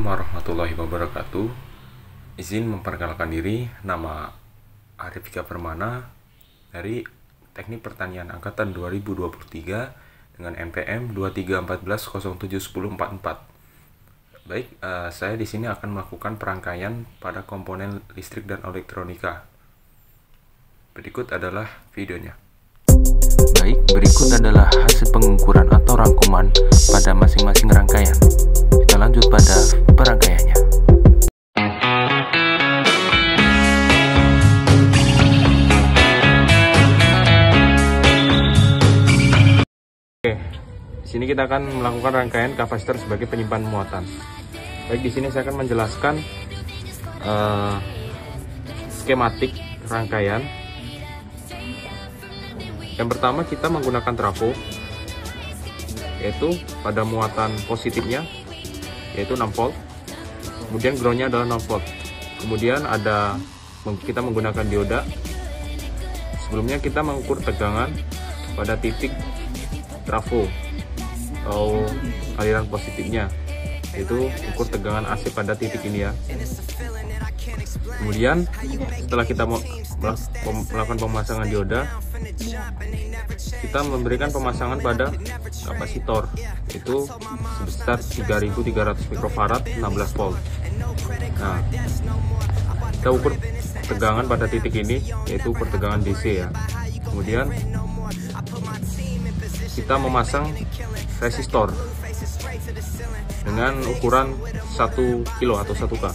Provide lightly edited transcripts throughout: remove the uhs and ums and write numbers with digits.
Assalamualaikum warahmatullahi wabarakatuh. Izin memperkenalkan diri, nama Arif Ika Permana dari Teknik Pertanian Angkatan 2023 dengan NPM 2314071044. Baik, saya di sini akan melakukan perangkaian pada komponen listrik dan elektronika. Berikut adalah videonya. Baik, berikut adalah hasil pengukuran atau rangkuman pada masing-masing rangkaian. Kita lanjut pada perangkaiannya. Oke, di sini kita akan melakukan rangkaian kapasitor sebagai penyimpan muatan. Baik, di sini saya akan menjelaskan skematik rangkaian. Yang pertama, kita menggunakan trafo, yaitu pada muatan positifnya yaitu 6 volt, kemudian groundnya adalah 0 volt. Kemudian kita menggunakan dioda. Sebelumnya kita mengukur tegangan pada titik trafo atau aliran positifnya, yaitu ukur tegangan AC pada titik ini ya. Kemudian setelah kita melakukan pemasangan dioda, kita memberikan pemasangan pada kapasitor, yaitu sebesar 3300 mikrofarad 16 volt. Nah, kita ukur tegangan pada titik ini, yaitu ukur tegangan DC ya. Kemudian kita memasang resistor dengan ukuran 1 kilo atau 1K.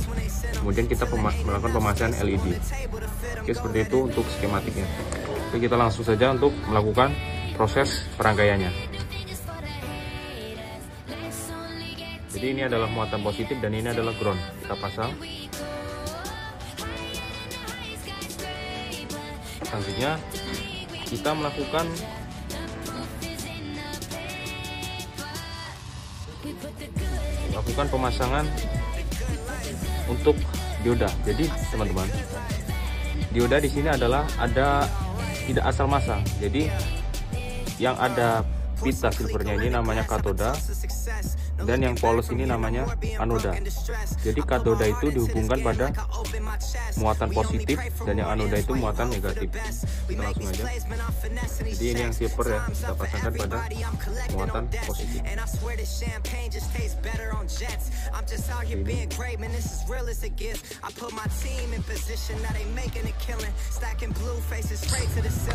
Kemudian kita melakukan pemasangan LED. Oke, seperti itu untuk skematiknya. Oke, kita langsung saja untuk melakukan proses perangkaiannya. Jadi ini adalah muatan positif dan ini adalah ground. Kita pasang. Selanjutnya kita melakukan pemasangan untuk dioda. Jadi teman-teman, dioda di sini adalah tidak asal masang. Jadi yang ada pita silvernya ini namanya katoda, dan yang polos ini namanya anoda. Jadi katoda itu dihubungkan pada muatan positif dan yang anoda itu muatan negatif. Kita langsung aja. Jadi ini yang silver ya, kita pasangkan pada muatan positif.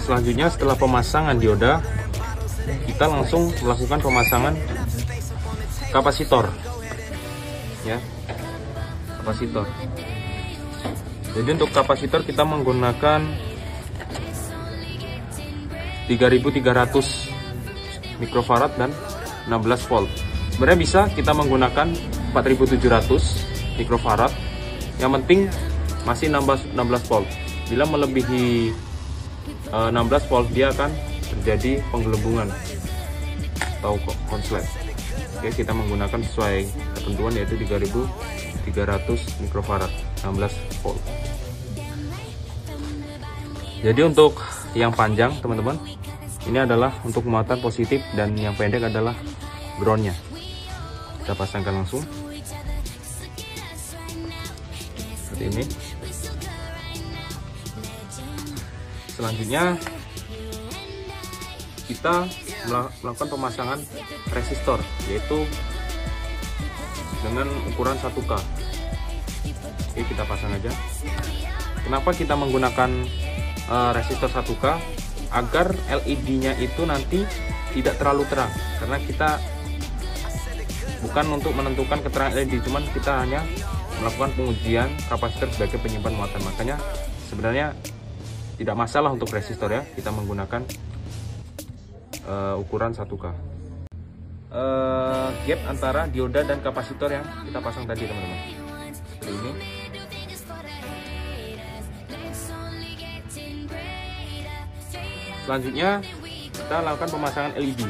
Selanjutnya setelah pemasangan dioda, kita langsung melakukan pemasangan kapasitor ya, kapasitor. Jadi untuk kapasitor kita menggunakan 3300 mikrofarad dan 16 volt. Sebenarnya bisa kita menggunakan 4700 mikrofarad, yang penting masih 16 volt. Bila melebihi 16 volt dia akan terjadi penggelembungan atau konslet. Oke, kita menggunakan sesuai ketentuan yaitu 3300 mikrofarad 16 volt. Jadi untuk yang panjang teman-teman, ini adalah untuk muatan positif dan yang pendek adalah groundnya. Kita pasangkan langsung seperti ini. Selanjutnya kita melakukan pemasangan resistor, yaitu dengan ukuran 1K. Oke, kita pasang aja. Kenapa kita menggunakan resistor 1K? Agar LED-nya itu nanti tidak terlalu terang, karena kita bukan untuk menentukan keterangan LED, cuman kita hanya melakukan pengujian kapasitor sebagai penyimpan muatan. Makanya sebenarnya tidak masalah untuk resistor ya, kita menggunakan ukuran 1K. Gap antara dioda dan kapasitor yang kita pasang tadi teman-teman, seperti ini. Selanjutnya kita lakukan pemasangan LED.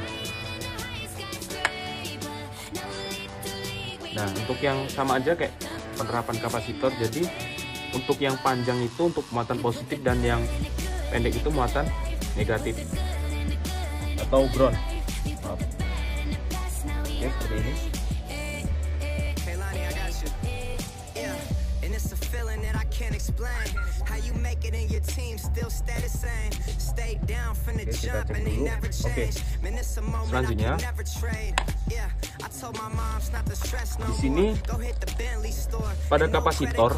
Nah, untuk yang sama aja kayak penerapan kapasitor. Jadi untuk yang panjang itu untuk muatan positif dan yang pendek itu muatan negatif atau ground. Oke, seperti ini. Kita cek dulu. Oke. Selanjutnya di sini pada kapasitor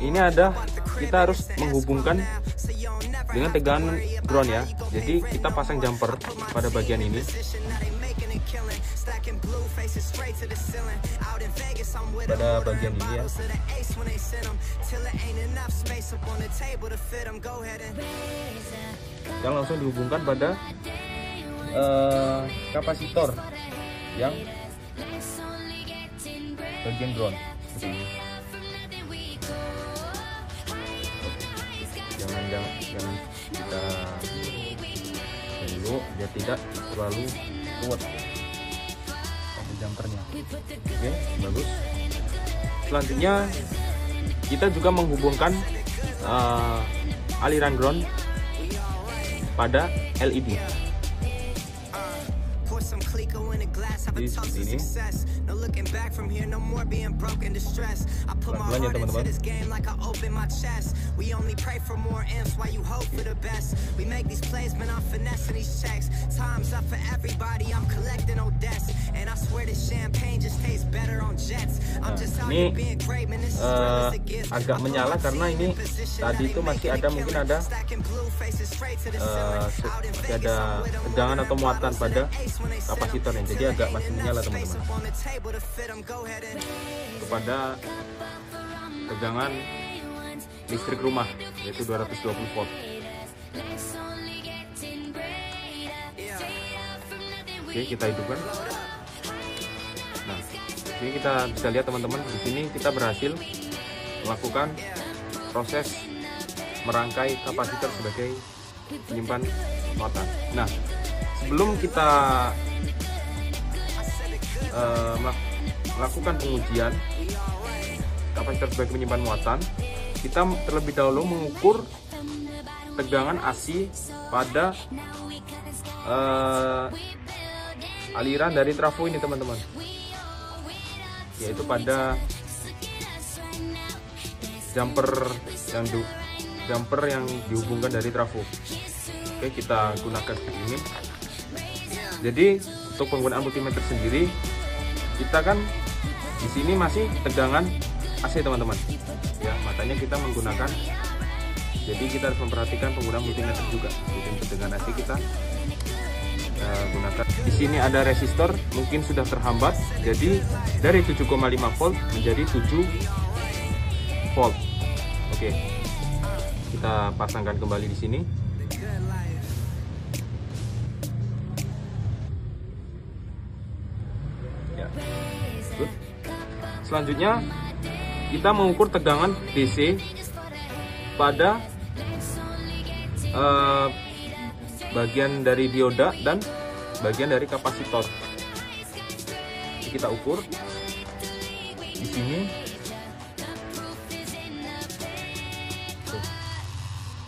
ini kita harus menghubungkan dengan tegangan ground ya. Jadi kita pasang jumper pada bagian ini. Pada bagian ini ya. Yang langsung dihubungkan pada kapasitor yang bagian ground seperti ini. Jangan kita dulu biar tidak terlalu kuat pada jumpernya. Oke, bagus. Selanjutnya kita juga menghubungkan aliran ground pada LED. Jadi seperti ini. Pelan-pelan ya teman-teman. Ini agak menyala karena ini tadi itu masih ada tegangan atau muatan pada kapasitornya, jadi agak masih menyala teman-teman. Kepada tegangan listrik rumah yaitu 220 volt. Oke, kita hidupkan. Nah, ini kita bisa lihat teman-teman, di sini kita berhasil melakukan proses merangkai kapasitor sebagai penyimpan muatan. Nah, sebelum kita melakukan pengujian kapasitor sebagai penyimpan muatan, kita terlebih dahulu mengukur tegangan AC pada aliran dari trafo ini teman-teman, yaitu pada jumper yang dihubungkan dari trafo. Oke, kita gunakan seperti ini. Jadi untuk penggunaan multimeter sendiri, kita kan di sini masih tegangan AC teman-teman ya, makanya kita menggunakan, jadi kita harus memperhatikan penggunaan multimeter juga. Jadi untuk tegangan AC kita gunakan. Di sini ada resistor, mungkin sudah terhambat, jadi dari 7,5 volt menjadi 7 volt. Oke, kita pasangkan kembali di sini. Ya, good. Selanjutnya kita mengukur tegangan DC pada bagian dari dioda dan bagian dari kapasitor. Jadi kita ukur di sini.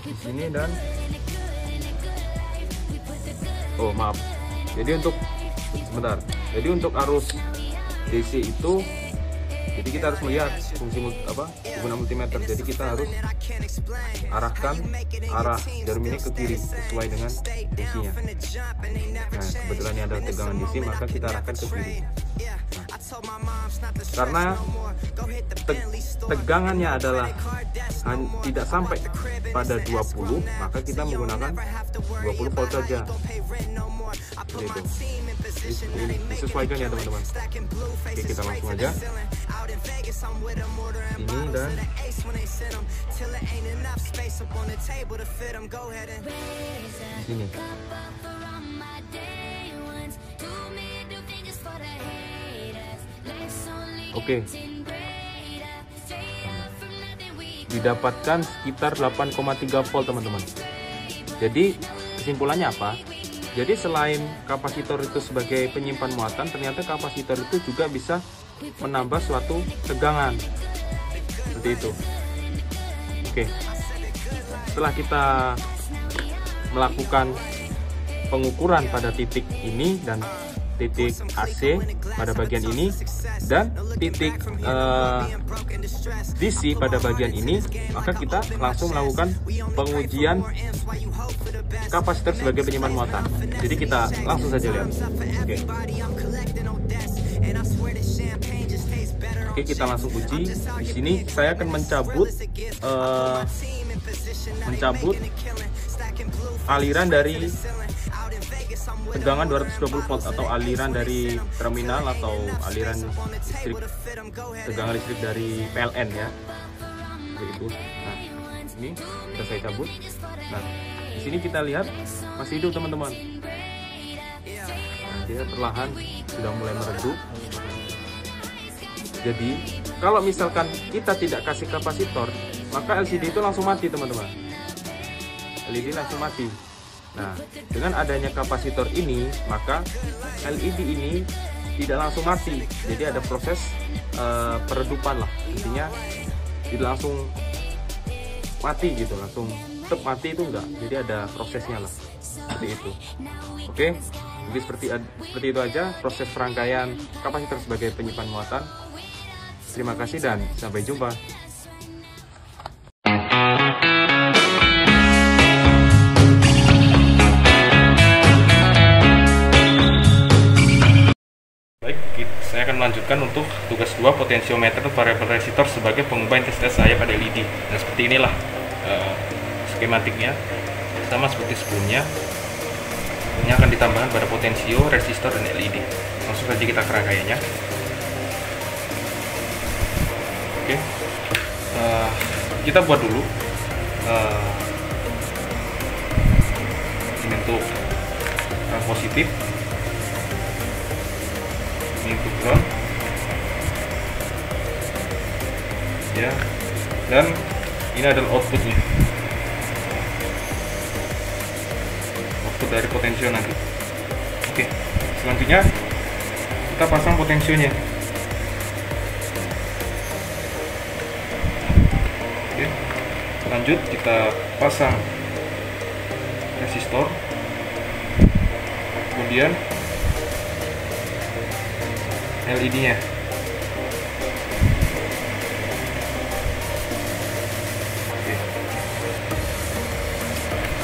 Di sini dan maaf. Jadi untuk sebentar. Jadi untuk arus DC itu, jadi kita harus melihat fungsi penggunaan multimeter. Jadi kita harus arahkan arah jarum ini ke kiri sesuai dengan fungsinya. Nah, kebetulan ini ada tegangan DC, maka kita arahkan ke kiri. Karena tegangannya adalah tidak sampai pada 20, maka kita menggunakan 20 volt saja. Gitu. Disesuaikan ya teman-teman. Oke, kita langsung aja. Ini dan sini. Oke. Didapatkan sekitar 8,3 volt teman-teman. Jadi kesimpulannya apa? Jadi selain kapasitor itu sebagai penyimpan muatan, ternyata kapasitor itu juga bisa menambah suatu tegangan. Seperti itu. Oke. Setelah kita melakukan pengukuran pada titik ini dan titik AC pada bagian ini dan titik DC pada bagian ini, maka kita langsung melakukan pengujian kapasitor sebagai penyimpan muatan. Jadi kita langsung saja lihat. Oke, kita langsung uji. Di sini saya akan mencabut aliran dari tegangan 220 volt atau aliran dari terminal atau aliran listrik, tegangan listrik dari PLN ya, begitu. Nah, ini sudah saya cabut. Nah, di sini kita lihat masih hidup teman-teman. Nah, dia perlahan sudah mulai meredup. Jadi kalau misalkan kita tidak kasih kapasitor, maka LCD itu langsung mati teman-teman. LED langsung mati. Nah, dengan adanya kapasitor ini, maka LED ini tidak langsung mati. Jadi ada proses peredupan lah. Intinya tidak langsung mati gitu, langsung tetap mati itu enggak. Jadi ada prosesnya lah. Seperti itu. Oke, jadi seperti itu aja proses serangkaian kapasitor sebagai penyimpan muatan. Terima kasih dan sampai jumpa. Saya akan melanjutkan untuk tugas 2, potensiometer variabel resistor sebagai pengubah intensitas cahaya pada LED. Dan seperti inilah skematiknya, sama seperti sebelumnya. Ini akan ditambahkan pada potensio, resistor, dan LED. Langsung saja kita ke rangkaiannya. Oke, kita buat dulu ini untuk positif. Ini untuk ground ya, dan ini adalah outputnya, output dari potensio nanti. Oke, selanjutnya kita pasang potensionya. Oke, lanjut kita pasang resistor, kemudian LED-nya.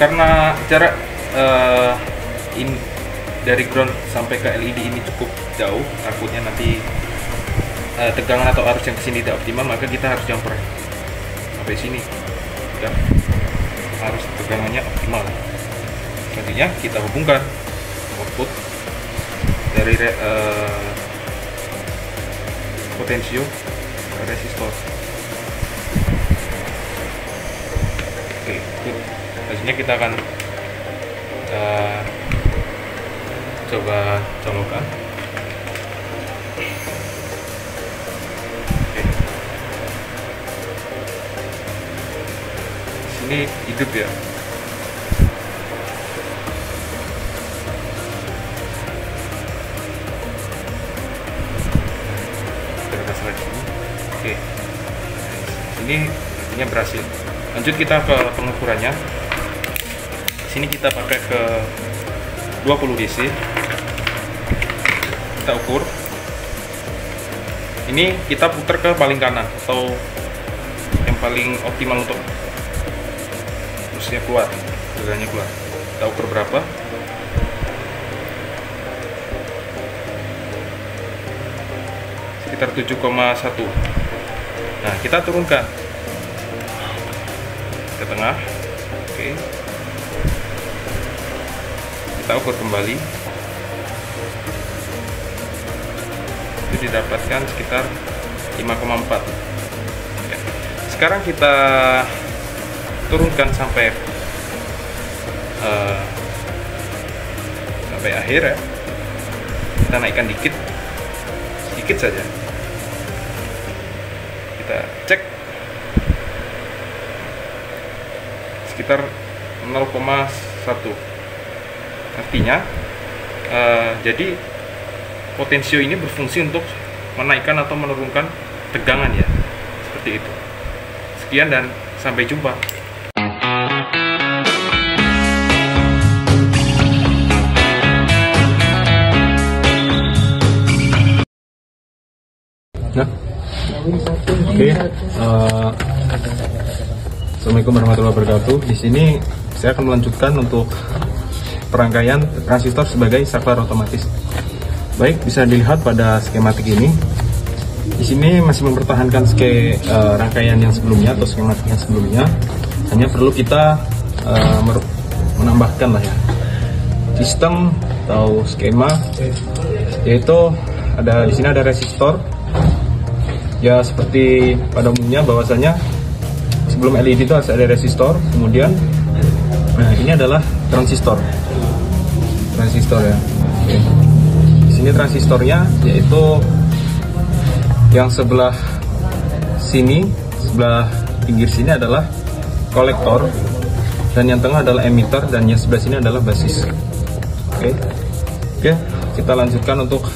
Karena jarak dari ground sampai ke LED ini cukup jauh, takutnya nanti tegangan atau arus yang kesini tidak optimal, maka kita harus jumper sampai sini ya, harus tegangannya optimal. Selanjutnya kita hubungkan output dari potensio resistor. Oke, selanjutnya kita akan coba colokan. Oke. Sini hidup ya. Oke, ini artinya berhasil. Lanjut kita ke pengukurannya. Sini kita pakai ke 20 DC. Kita ukur. Ini kita putar ke paling kanan atau yang paling optimal untuk terusnya keluar, tegangannya keluar. Kita ukur berapa? Sekitar 7,1. Nah, kita turunkan ke tengah. Oke, kita ukur kembali. Itu didapatkan sekitar 5,4. Ya. Sekarang kita turunkan sampai akhir ya. Kita naikkan sedikit saja. Kita cek sekitar 0,1. Artinya jadi potensio ini berfungsi untuk menaikkan atau menurunkan tegangan ya, seperti itu. Sekian dan sampai jumpa. Nah, oke. Assalamualaikum warahmatullahi wabarakatuh. Di sini saya akan melanjutkan untuk perangkaian transistor sebagai saklar otomatis. Baik, bisa dilihat pada skematik ini. Di sini masih mempertahankan rangkaian yang sebelumnya atau skematik yang sebelumnya. Hanya perlu kita menambahkan lah ya sistem atau skema, yaitu di sini ada resistor. Ya seperti pada umumnya bahwasanya sebelum LED itu harus ada resistor, kemudian ini adalah transistor ya. Oke. Di sini transistornya yaitu yang sebelah sini, sebelah pinggir sini adalah kolektor, dan yang tengah adalah emitter, dan yang sebelah sini adalah basis. Oke, kita lanjutkan untuk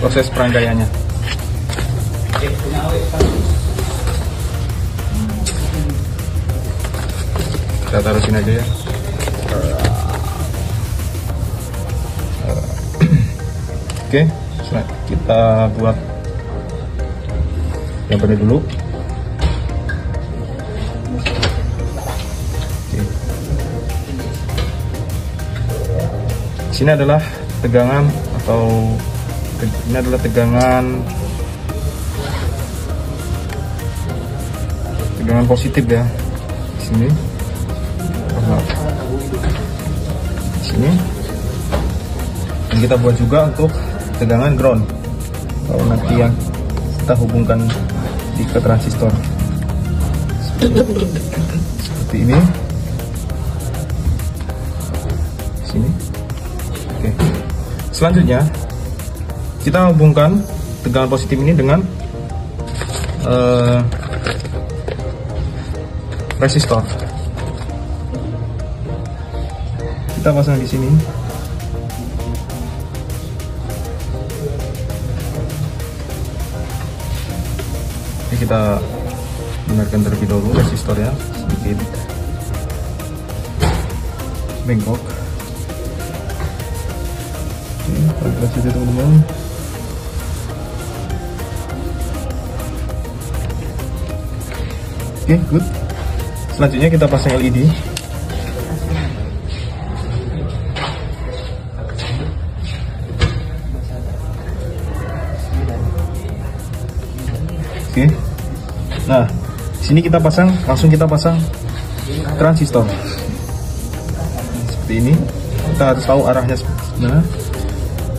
proses perangkaiannya. Kita taruh sini aja ya. Oke, kita buat yang pada dulu. Sini adalah tegangan tegangan positif ya. Di sini. Di sini. Dan kita buat juga untuk tegangan ground. Kalau nanti yang kita hubungkan ke transistor. Seperti ini. Di sini. Oke. Selanjutnya kita hubungkan tegangan positif ini dengan resistor. Kita pasang di sini. Oke, kita benarkan terlebih dahulu resistornya sedikit bengkok. Terima kasih teman-teman. Oke, good. Selanjutnya kita pasang LED. Oke. Nah, sini langsung kita pasang transistor. Seperti ini. Kita harus tahu arahnya sebenarnya.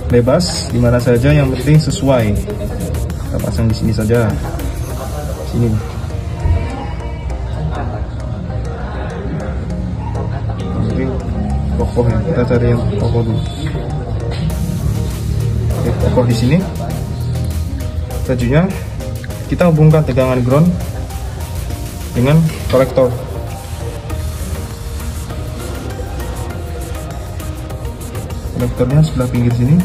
Bebas di mana saja, yang penting sesuai. Kita pasang di sini saja. Sini. Yang penting kokoh ya. Kita cari yang kokoh dulu. Oke, kokoh di sini. Selanjutnya kita hubungkan tegangan ground dengan kolektor. Kolektornya sebelah pinggir sini.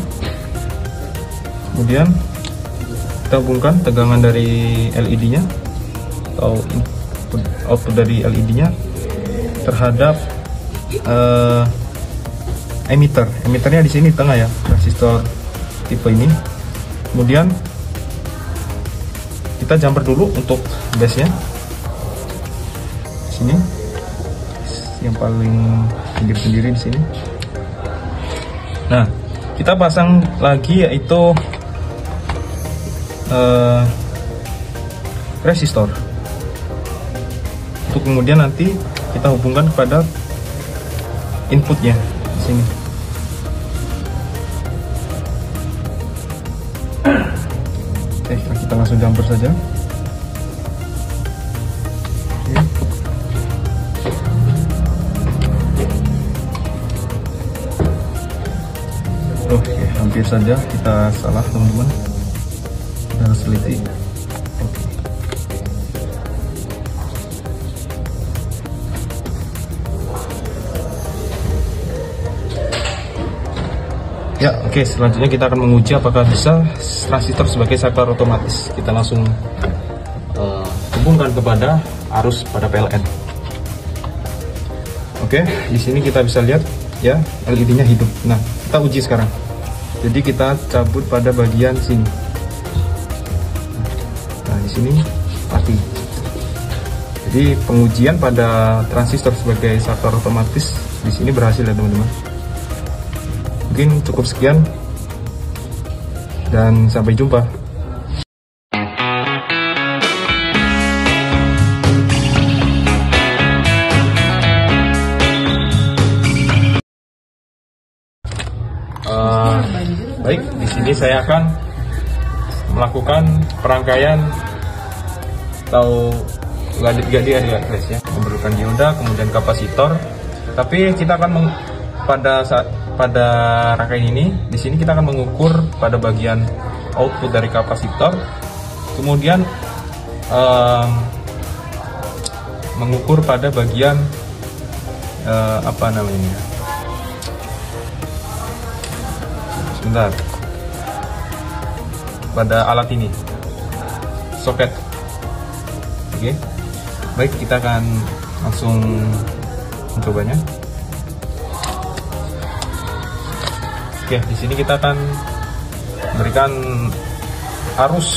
Kemudian kita hubungkan tegangan dari LED-nya atau output dari LED-nya terhadap emitter. Emitternya di sini di tengah ya, transistor tipe ini. Kemudian kita jumper dulu untuk base-nya. Sini. Yang paling pinggir sendiri di sini. Nah, kita pasang lagi yaitu resistor. Untuk kemudian nanti kita hubungkan kepada inputnya di sini. Oke, kita langsung jumper saja. Oke, hampir saja kita salah teman-teman. Kita harus teliti. Oke. Ya, oke. Selanjutnya kita akan menguji apakah bisa transistor sebagai saklar otomatis. Kita langsung hubungkan kepada arus pada PLN. Oke, di sini kita bisa lihat ya LED-nya hidup. Nah, kita uji sekarang. Jadi kita cabut pada bagian sini. sini mati. Jadi pengujian pada transistor sebagai starter otomatis di sini berhasil ya teman-teman. Mungkin cukup sekian dan sampai jumpa. Baik, di sini saya akan melakukan perangkaian atau gadian ya guys ya, memerlukan dioda kemudian kapasitor. Tapi kita akan pada rangkaian ini di sini kita akan mengukur pada bagian output dari kapasitor, kemudian mengukur pada bagian apa namanya, sebentar, pada alat ini, soket. Oke, baik, kita akan langsung mencobanya. Oke, di sini kita akan berikan arus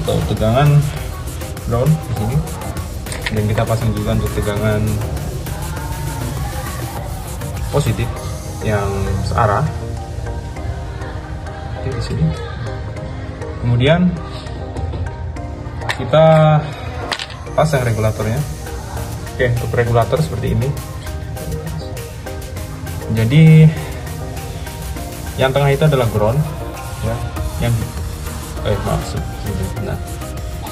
atau tegangan ground di sini, dan kita pasang juga untuk tegangan positif yang searah. Oke, di sini. Kemudian kita pasang regulatornya. Oke, untuk regulator seperti ini. Jadi yang tengah itu adalah ground ya,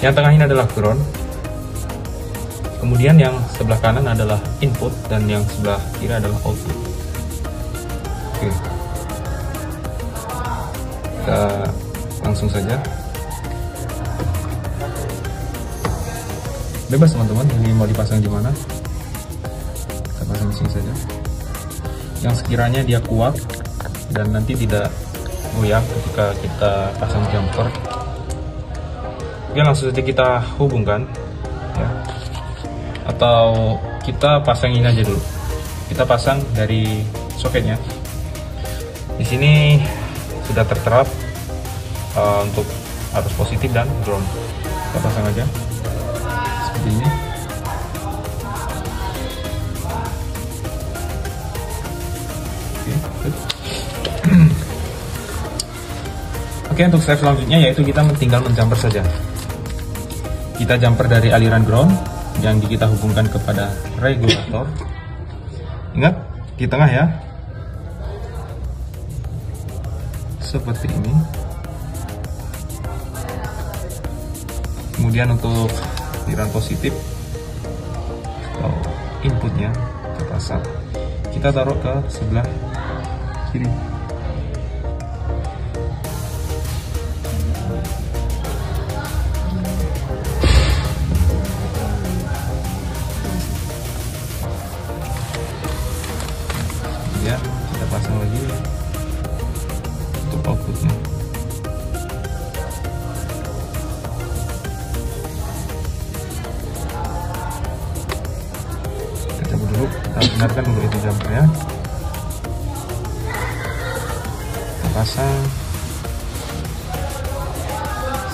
yang tengah ini adalah ground, kemudian yang sebelah kanan adalah input dan yang sebelah kiri adalah output. Oke, kita langsung saja, bebas teman-teman, ini mau dipasang di mana, kita pasang di sini saja yang sekiranya dia kuat dan nanti tidak goyang ketika kita pasang jumper. Oke, langsung saja kita hubungkan ya, atau kita pasang ini aja dulu, kita pasang dari soketnya. Di sini sudah terterap untuk arus positif dan ground. Kita pasang aja seperti ini. Oke, untuk step selanjutnya yaitu kita tinggal menjumper saja. Kita jumper dari aliran ground yang kita hubungkan kepada regulator. Ingat, di tengah ya, seperti ini. Kemudian untuk aliran positif atau inputnya kita pasang, kita taruh ke sebelah kiri. Ya, kita pasang lagi untuk outputnya. Kita coba dulu, kita benarkan dulu itu jumpernya. Kita pasang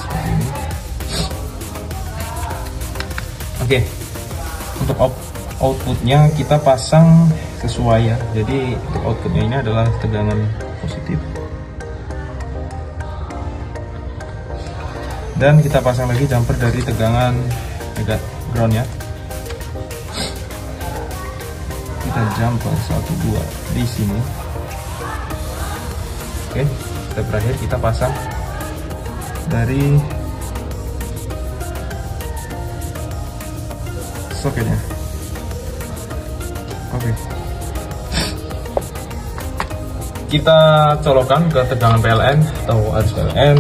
seperti ini. Oke, untuk outputnya kita pasang sesuai ya, jadi untuk outputnya ini adalah tegangan positif, dan kita pasang lagi jumper dari tegangan ground ya. Kita jumper 1, 2 di sini. Oke, step terakhir kita pasang dari soketnya. Oke, kita colokkan ke tegangan PLN atau arus PLN,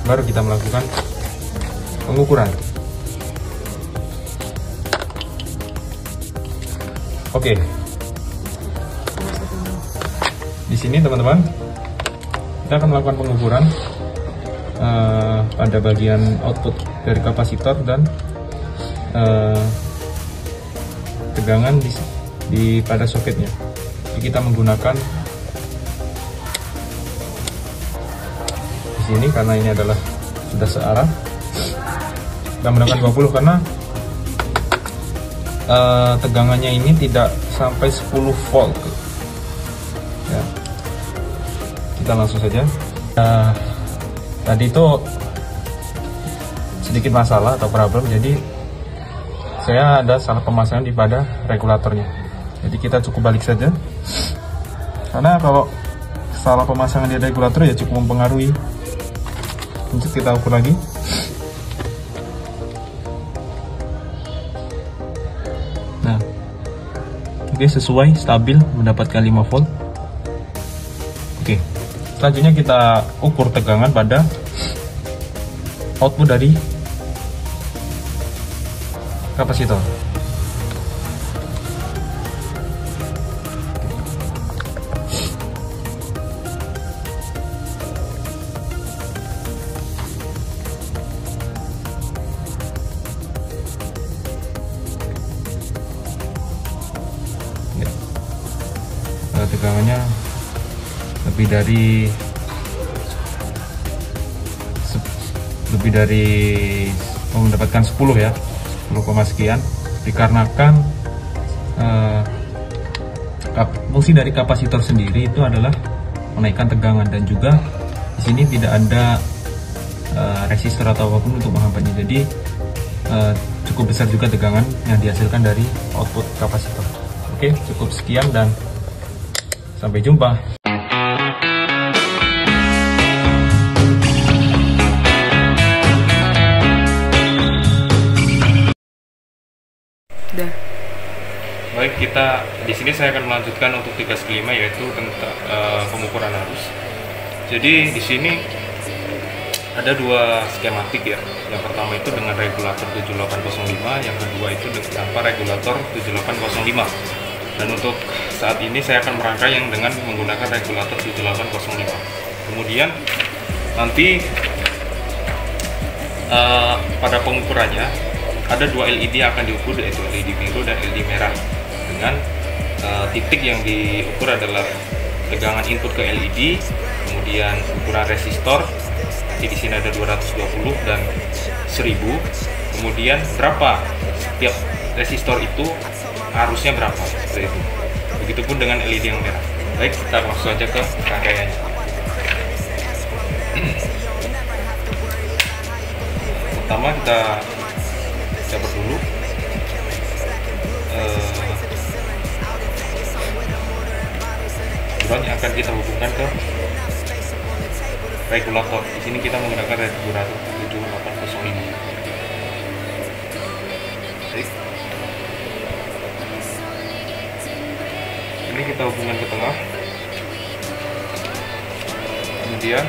baru kita melakukan pengukuran. Oke, di sini teman-teman kita akan melakukan pengukuran pada bagian output dari kapasitor dan tegangan pada soketnya. Jadi kita menggunakan di sini karena ini adalah sudah searah, kita menggunakan 20 karena tegangannya ini tidak sampai 10 volt ya. Kita langsung saja. Tadi itu sedikit masalah atau problem, jadi saya ada salah pemasangan di pada regulatornya. Jadi kita cukup balik saja, karena kalau salah pemasangan di regulator ya cukup mempengaruhi. Lanjut kita ukur lagi. Nah, oke, sesuai, stabil, mendapatkan 5 volt. Oke, selanjutnya kita ukur tegangan pada output dari kapasitor. Tegangannya lebih dari mendapatkan 10 ya, 10, sekian, dikarenakan fungsi dari kapasitor sendiri itu adalah menaikkan tegangan, dan juga di sini tidak ada resistor atau apapun untuk menghambatnya. Jadi cukup besar juga tegangan yang dihasilkan dari output kapasitor. Oke, cukup sekian dan sampai jumpa. Udah. Baik, kita di sini saya akan melanjutkan untuk tugas kelima, yaitu tentang pengukuran arus. Jadi di sini ada dua skematik ya. Yang pertama itu dengan regulator 7805, yang kedua itu tanpa regulator 7805. Dan untuk saat ini saya akan merangkai yang dengan menggunakan regulator 7805. Kemudian nanti pada pengukurannya ada dua LED yang akan diukur, yaitu LED biru dan LED merah. Dengan titik yang diukur adalah tegangan input ke LED, kemudian ukuran resistor. Jadi di sini ada 220 dan 1000. Kemudian berapa setiap resistor itu, arusnya berapa, seperti itu. Begitupun dengan LED yang merah. Baik, kita langsung saja ke rangkaiannya. Pertama kita coba dulu ukuran yang akan kita hubungkan ke regulator. Di sini kita menggunakan regulator 7805. Baik. Ini kita hubungkan ke tengah, kemudian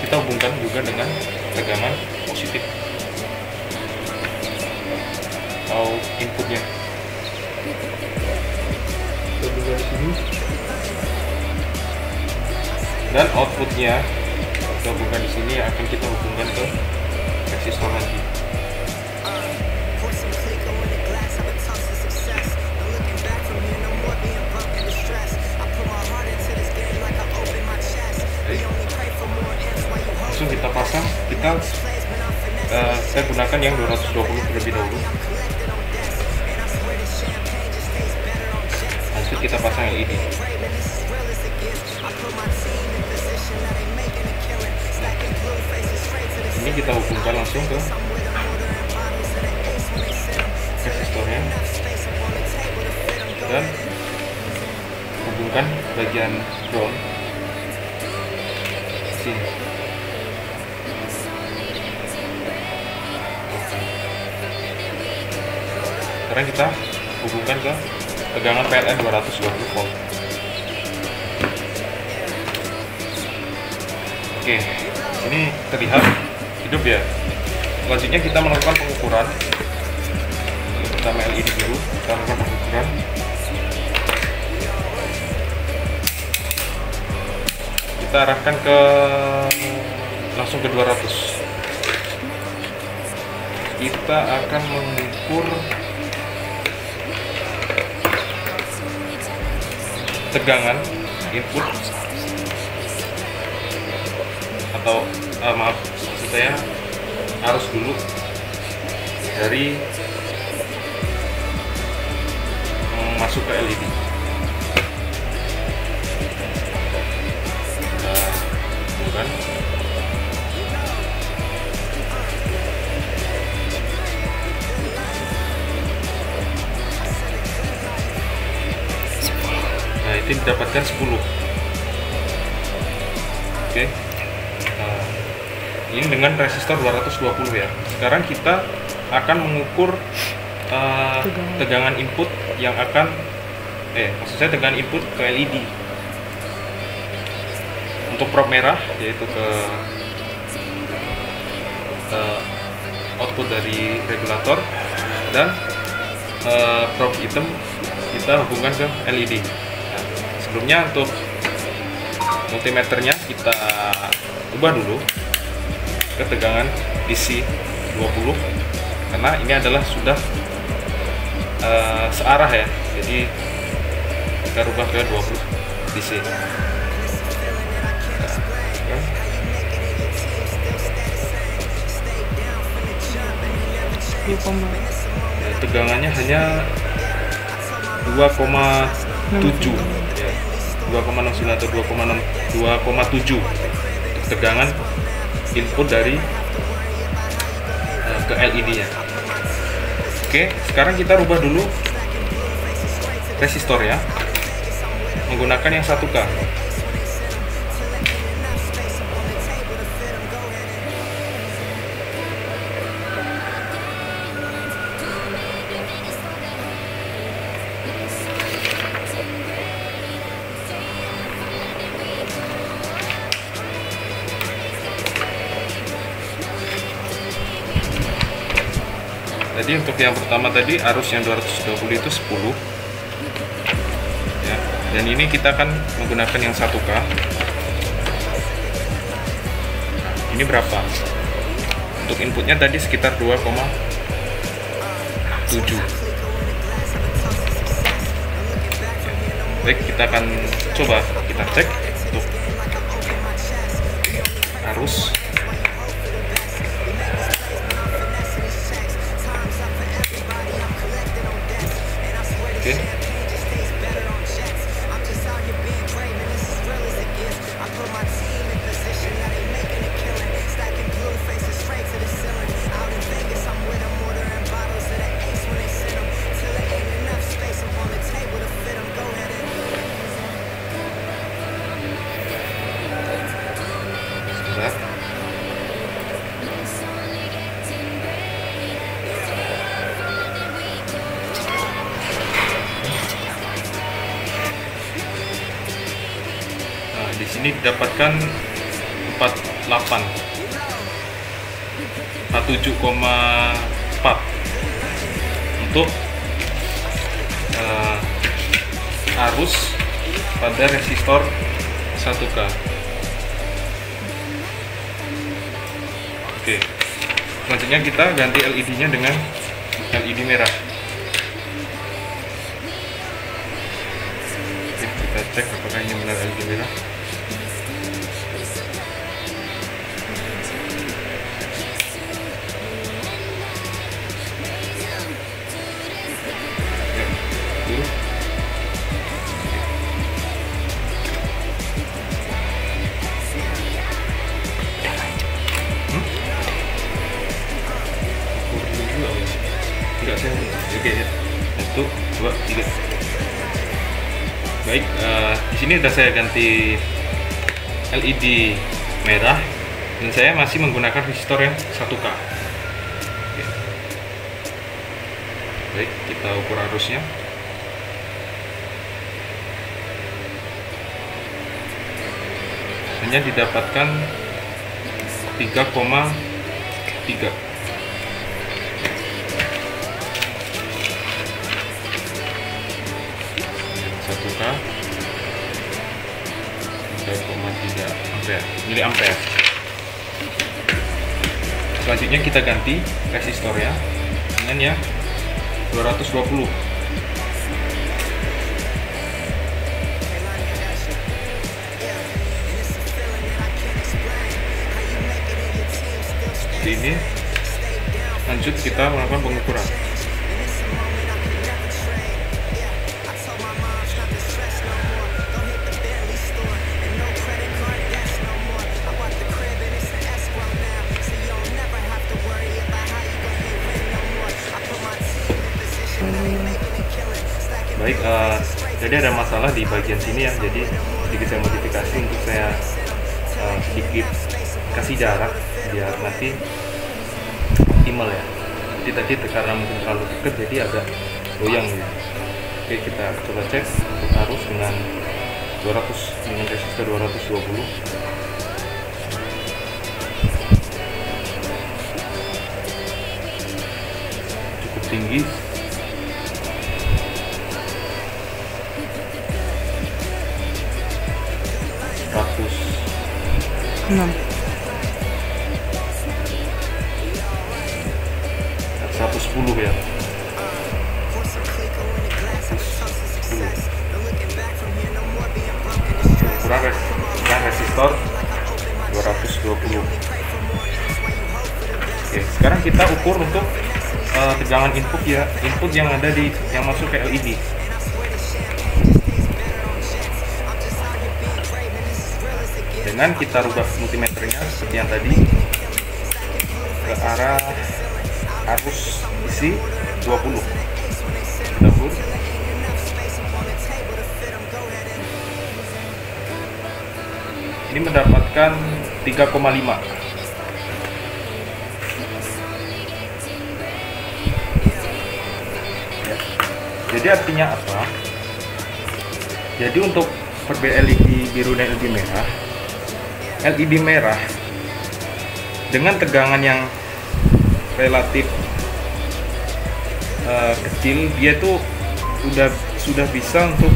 kita hubungkan juga dengan tegangan positif atau inputnya. Kita hubungkan di sini, dan outputnya kita hubungkan di sini, akan kita hubungkan ke resistor lagi. Langsung kita pasang, saya gunakan yang 220 terlebih dahulu. Lanjut kita pasang LED. Ini kita hubungkan langsung ke resistornya dan hubungkan bagian ground sini. Sekarang kita hubungkan ke tegangan PLN 220 volt. Oke, ini terlihat hidup ya. Selanjutnya kita melakukan pengukuran. Pertama LED biru, kita melakukan pengukuran. Kita arahkan langsung ke 200. Kita akan mengukur tegangan input atau maaf, maksud saya arus dulu. dari masuk ke LED. Kita temukan. Nah, itu didapatkan 10. Oke. Nah, ini dengan resistor 220 ya. Sekarang kita akan mengukur tegangan input yang akan maksud saya tegangan input ke LED. Untuk probe merah yaitu ke output dari regulator, dan probe hitam kita hubungkan ke LED. Nah, sebelumnya untuk multimeternya kita ubah dulu ke tegangan DC 20 karena ini adalah sudah searah ya, jadi kita rubah ke 20 DC. Tegangannya hanya 2,7 ya, 2,69 atau 2,7 tegangan input dari ke LED nya. Oke, sekarang kita rubah dulu resistor ya, menggunakan yang 1K. Jadi untuk yang pertama tadi arus yang 220 itu 10 ya, dan ini kita akan menggunakan yang 1K. Nah, ini berapa? Untuk inputnya tadi sekitar 2,7. Baik, kita akan coba kita cek untuk arus. Oke. Di sini didapatkan 47,4 untuk arus pada resistor 1K. Oke, selanjutnya kita ganti LED-nya dengan LED merah. Oke, kita cek apakah ini benar LED merah. Oke, 1, 2, 3. Baik, di sini sudah saya ganti LED merah dan saya masih menggunakan resistor yang 1K. Oke. Baik, kita ukur arusnya. Hanya didapatkan 3,3. 1K 3,3 ampere, miliampere. Selanjutnya kita ganti resistornya dengan yang 220. Seperti ini. Lanjut kita melakukan pengukuran. Baik, jadi ada masalah di bagian sini ya, jadi sedikit saya modifikasi untuk saya sedikit kasih jarak biar nanti optimal ya. Jadi tadi karena mungkin terlalu dekat jadi agak goyang ya. Oke, kita coba cek untuk arus dengan 200 dengan resistor 220. Cukup tinggi. 6. 110 ya. Ukuran resistor 220. Oke, sekarang kita ukur untuk tegangan input ya, input yang ada yang masuk ke LED. Dengan kita rubah multimeternya seperti yang tadi ke arah arus isi 20. Kita ukur. Ini mendapatkan 3,5. Jadi artinya apa? Jadi untuk perbedaan LED biru dan LED merah dengan tegangan yang relatif kecil, dia tuh sudah bisa untuk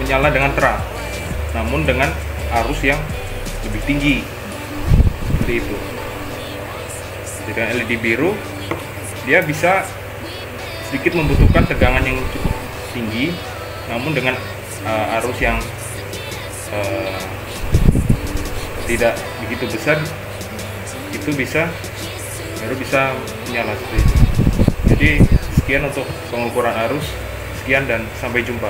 menyala dengan terang, namun dengan arus yang lebih tinggi seperti itu. Dengan LED biru dia bisa sedikit membutuhkan tegangan yang cukup tinggi, namun dengan arus yang tidak begitu besar, itu baru bisa menyala seperti itu. Jadi sekian untuk pengukuran arus, sekian dan sampai jumpa.